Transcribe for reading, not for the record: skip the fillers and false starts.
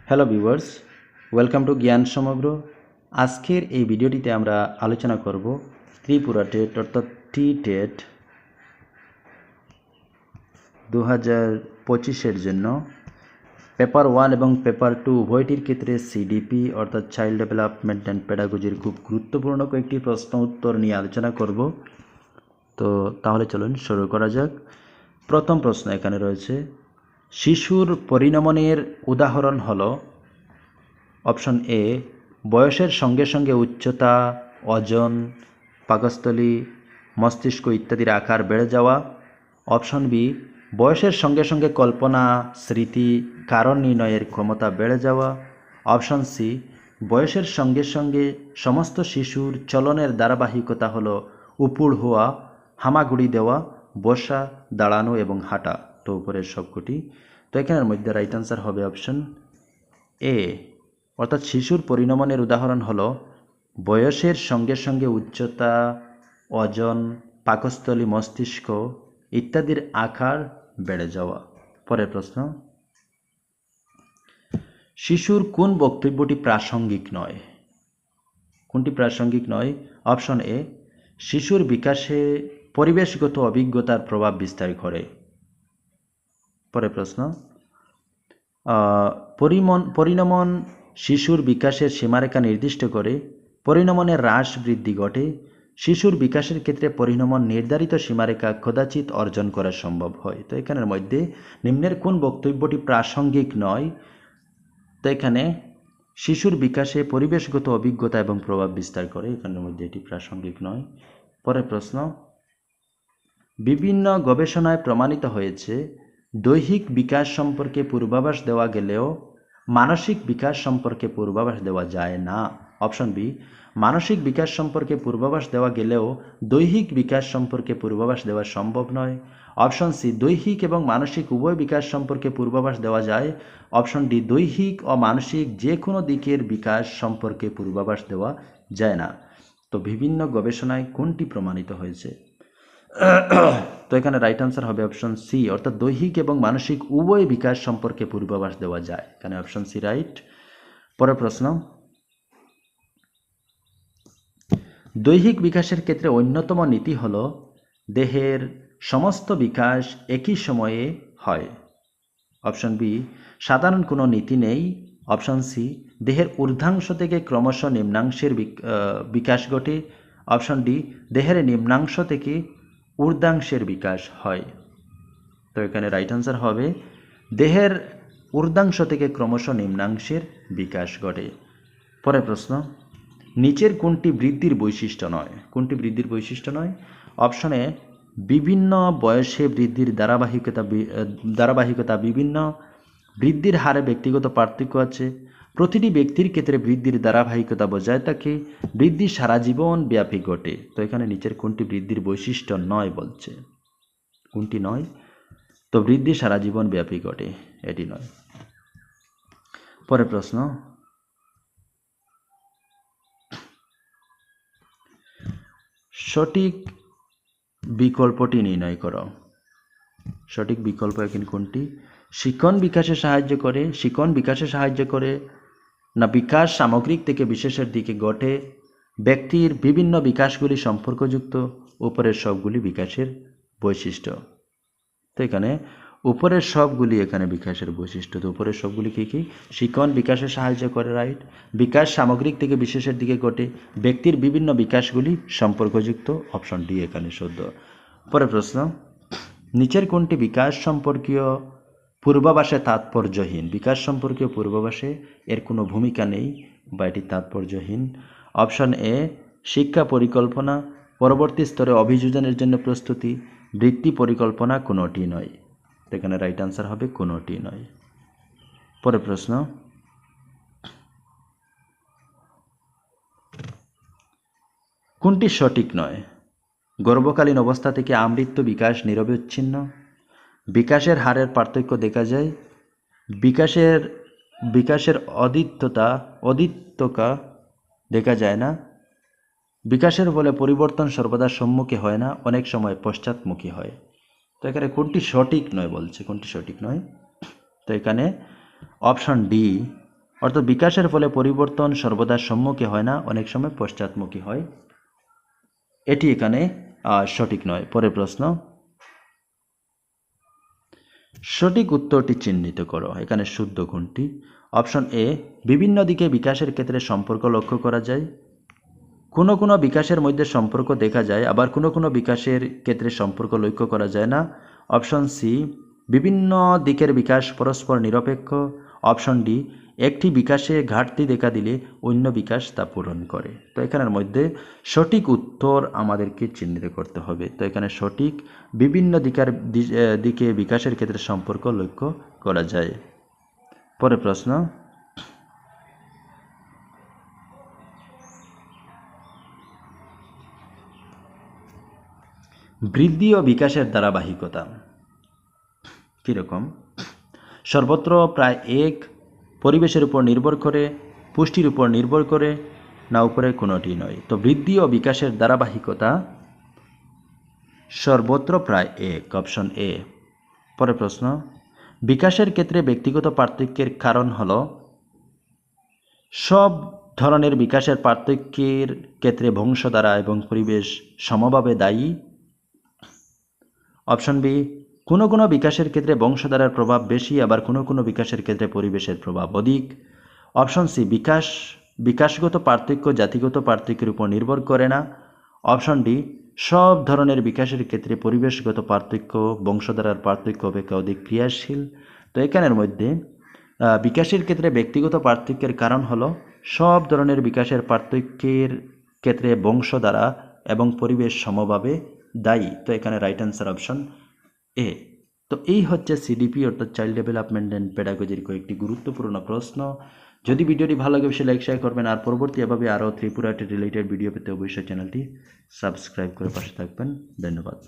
Hello viewers, welcome to জ্ঞান সমগ্র। আজকের এই ভিডিওটিতে আমরা আলোচনা করব ত্রিপুরা টেট অর্থাৎ টি-টেট 2025-এর জন্য পেপার 1 এবং পেপার 2 উভয়টির ক্ষেত্রে সিডিপি অর্থাৎ চাইল্ড ডেভেলপমেন্ট অ্যান্ড পেডাগজির খুব গুরুত্বপূর্ণ কয়েকটি প্রশ্ন উত্তর নিয়ে আলোচনা করব। তো তাহলে চলুন শুরু করা যাক। প্রথম প্রশ্ন এখানে রয়েছে, শিশুর পরিণমনের উদাহরণ হলো অপশন এ বয়সের সঙ্গে সঙ্গে উচ্চতা, ওজন, পাকস্থলী, মস্তিষ্ক ইত্যাদির আকার বেড়ে যাওয়া। অপশন বি বয়সের সঙ্গে সঙ্গে কল্পনা, স্মৃতি, কারণ নির্ণয়ের ক্ষমতা বেড়ে যাওয়া। অপশন সি বয়সের সঙ্গে সঙ্গে সমস্ত শিশুর চলনের ধারাবাহিকতা হলো উপুড় হওয়া, হামাগুড়ি দেওয়া, বসা, দাঁড়ানো এবং হাঁটা। তো উপরের সবকটি। তো এখানের মধ্যে রাইট আনসার হবে অপশন এ, অর্থাৎ শিশুর পরিণমনের উদাহরণ হলো বয়সের সঙ্গে সঙ্গে উচ্চতা, ওজন, পাকস্থলী, মস্তিষ্ক ইত্যাদির আকার বেড়ে যাওয়া। পরের প্রশ্ন, শিশুর কোন বক্তব্যটি প্রাসঙ্গিক নয়? কোনটি প্রাসঙ্গিক নয়? অপশন এ শিশুর বিকাশে পরিবেশগত অভিজ্ঞতার প্রভাব বিস্তার করে। পরের প্রশ্ন, পরিণমন শিশুর বিকাশের সীমারেখা নির্দিষ্ট করে। পরিণমনের হ্রাস বৃদ্ধি ঘটে। শিশুর বিকাশের ক্ষেত্রে পরিণমন নির্ধারিত সীমারেখা কদাচিৎ অর্জন করা সম্ভব হয়। তো এখানের মধ্যে নিম্নের কোন বক্তব্যটি প্রাসঙ্গিক নয়? তো এখানে শিশুর বিকাশে পরিবেশগত অভিজ্ঞতা এবং প্রভাব বিস্তার করে, এখানের মধ্যে এটি প্রাসঙ্গিক নয়। পরের প্রশ্ন, বিভিন্ন গবেষণায় প্রমাণিত হয়েছে দৈহিক বিকাশ সম্পর্কে পূর্বাভাস দেওয়া গেলেও মানসিক বিকাশ সম্পর্কে পূর্বাভাস দেওয়া যায় না। অপশন বি মানসিক বিকাশ সম্পর্কে পূর্বাভাস দেওয়া গেলেও দৈহিক বিকাশ সম্পর্কে পূর্বাভাস দেওয়া সম্ভব নয়। অপশন সি দৈহিক এবং মানসিক উভয় বিকাশ সম্পর্কে পূর্বাভাস দেওয়া যায়। অপশন ডি দৈহিক ও মানসিক যে কোনো দিকের বিকাশ সম্পর্কে পূর্বাভাস দেওয়া যায় না। তো বিভিন্ন গবেষণায় কোনটি প্রমাণিত হয়েছে? তো এখানে রাইট আনসার হবে অপশন সি, অর্থাৎ দৈহিক এবং মানসিক উভয় বিকাশ সম্পর্কে পূর্বাভাস দেওয়া যায়। এখানে অপশন সি রাইট। পরের প্রশ্ন, দৈহিক বিকাশের ক্ষেত্রে অন্যতম নীতি হল দেহের সমস্ত বিকাশ একই সময়ে হয়। অপশন বি সাধারণ কোনো নীতি নেই। অপশন সি দেহের ঊর্ধ্বাংশ থেকে ক্রমশ নিম্নাংশের বিকাশ ঘটে। অপশন ডি দেহের নিম্নাংশ থেকে ঊর্ধ্বাংশের বিকাশ হয়। তো এখানে রাইট আনসার হবে দেহের ঊর্ধ্বাংশ থেকে ক্রমশ নিম্নাংশের বিকাশ ঘটে। পরের প্রশ্ন, নিচের কোনটি বৃদ্ধির বৈশিষ্ট্য নয়? কোনটি বৃদ্ধির বৈশিষ্ট্য নয়? অপশনে বিভিন্ন বয়সে বৃদ্ধির ধারাবাহিকতা বিভিন্ন বৃদ্ধির হারে ব্যক্তিগত পার্থক্য আছে। প্রতিটি ব্যক্তির ক্ষেত্রে বৃদ্ধির ধারাবাহিকতা বজায় থাকে। বৃদ্ধি সারা জীবন ব্যাপী ঘটে। তো এখানে নিচের কোনটি বৃদ্ধির বৈশিষ্ট্য নয় বলছে? কোনটি নয়? তো বৃদ্ধি সারা জীবন ব্যাপী ঘটে, এটি নয়। পরের প্রশ্ন, সঠিক বিকল্পটি নির্ণয় করো। সঠিক বিকল্প এখানে কোনটি? শিখন বিকাশে সাহায্য করে, শিখন বিকাশে সাহায্য করে না বিকাশ সামগ্রিক থেকে বিশেষের দিকে ঘটে, ব্যক্তির বিভিন্ন বিকাশগুলি সম্পর্কযুক্ত, উপরের সবগুলি বিকাশের বৈশিষ্ট্য। তো এখানে উপরের সবগুলি এখানে বিকাশের বৈশিষ্ট্য। তো উপরের সবগুলি কী কী? শিখন বিকাশে সাহায্য করে, রাইট। বিকাশ সামগ্রিক থেকে বিশেষের দিকে ঘটে, ব্যক্তির বিভিন্ন বিকাশগুলি সম্পর্কযুক্ত, অপশন ডি এখানে শুদ্ধ। পরের প্রশ্ন, নিচের কোনটি বিকাশ সম্পর্কীয় পূর্বাভাসে তাৎপর্যহীন? বিকাশ সম্পর্কীয় পূর্বাভাসে এর কোনো ভূমিকা নেই বা এটি তাৎপর্যহীন। অপশন এ শিক্ষা পরিকল্পনা, পরবর্তী স্তরে অভিযোজনের জন্য প্রস্তুতি, বৃত্তি পরিকল্পনা কোনোটি নয়। এখানে রাইট আনসার হবে কোনোটি নয়। পরের প্রশ্ন, কোনটি সঠিক নয়? গর্ভকালীন অবস্থা থেকে আমৃত্যু বিকাশ নিরবচ্ছিন্ন, বিকাশের হারের পার্থক্য দেখা যায়, বিকাশের অদ্বিতীয়তা দেখা যায় না, বিকাশের ফলে পরিবর্তন সর্বদা সম্মুখী হয় না, অনেক সময় পশ্চাৎমুখী হয়। তো এখানে কোনটি সঠিক নয় বলছে? কোনটি সঠিক নয়? তো এখানে অপশন ডি অর্থাৎ বিকাশের ফলে পরিবর্তন সর্বদা সম্মুখী হয় না, অনেক সময় পশ্চাৎমুখী হয়। এটি এখানে সঠিক নয়। পরের প্রশ্ন, সঠিক উত্তরটি চিহ্নিত করো। এখানে শুদ্ধ কোনটি? অপশন এ, বিভিন্ন দিকে বিকাশের ক্ষেত্রে সম্পর্ক লক্ষ্য করা যায়। কোনো কোনো বিকাশের মধ্যে সম্পর্ক দেখা যায়, আবার কোনো কোনো বিকাশের ক্ষেত্রে সম্পর্ক লক্ষ্য করা যায় না। অপশন সি, বিভিন্ন দিকের বিকাশ পরস্পর নিরপেক্ষ। অপশন ডি, একটি বিকাশে ঘাটতি দেখা দিলে অন্য বিকাশ তা পূরণ করে। তো এখানের মধ্যে সঠিক উত্তর আমাদেরকে চিহ্নিত করতে হবে। তো এখানে সঠিক, বিভিন্ন দিকে বিকাশের ক্ষেত্রে সম্পর্ক লক্ষ্য করা যায়। পরের প্রশ্ন, বৃদ্ধি ও বিকাশের ধারাবাহিকতা কীরকম? সর্বত্র প্রায় এক, পরিবেশের উপর নির্ভর করে, পুষ্টির উপর নির্ভর করে, না উপরে কোনোটি নয়। তো বৃদ্ধি ও বিকাশের ধারাবাহিকতা সর্বত্র প্রায় এক, অপশন এ। পরের প্রশ্ন, বিকাশের ক্ষেত্রে ব্যক্তিগত পার্থক্যের কারণ হল, সব ধরনের বিকাশের পার্থক্যের ক্ষেত্রে বংশধারা এবং পরিবেশ সমভাবে দায়ী। অপশন বি, কোনো কোনো বিকাশের ক্ষেত্রে বংশধারার প্রভাব বেশি, আবার কোনো কোনো বিকাশের ক্ষেত্রে পরিবেশের প্রভাব অধিক। অপশন সি, বিকাশগত পার্থক্য জাতিগত পার্থক্যের উপর নির্ভর করে না। অপশন ডি, সব ধরনের বিকাশের ক্ষেত্রে পরিবেশগত পার্থক্য বংশধারার পার্থক্য অপেক্ষা অধিক ক্রিয়াশীল। তো এখানের মধ্যে বিকাশের ক্ষেত্রে ব্যক্তিগত পার্থক্যের কারণ হলো, সব ধরনের বিকাশের পার্থক্যের ক্ষেত্রে বংশধারা এবং পরিবেশ সমভাবে দায়ী। তো এখানে রাইট অ্যান্সার অপশন এ। তো এই হচ্ছে সিডিপি অর্থাৎ চাইল্ড ডেভেলপমেন্ট অ্যান্ড পেডাগজির কয়েকটি গুরুত্বপূর্ণ প্রশ্ন। যদি ভিডিওটি ভালো লাগে অবশ্যই লাইক শেয়ার করবেন, আর পরবর্তী এভাবে আরও ত্রিপুরাটি রিলেটেড ভিডিও পেতে অবশ্যই চ্যানেলটি সাবস্ক্রাইব করে পাশে থাকবেন। ধন্যবাদ।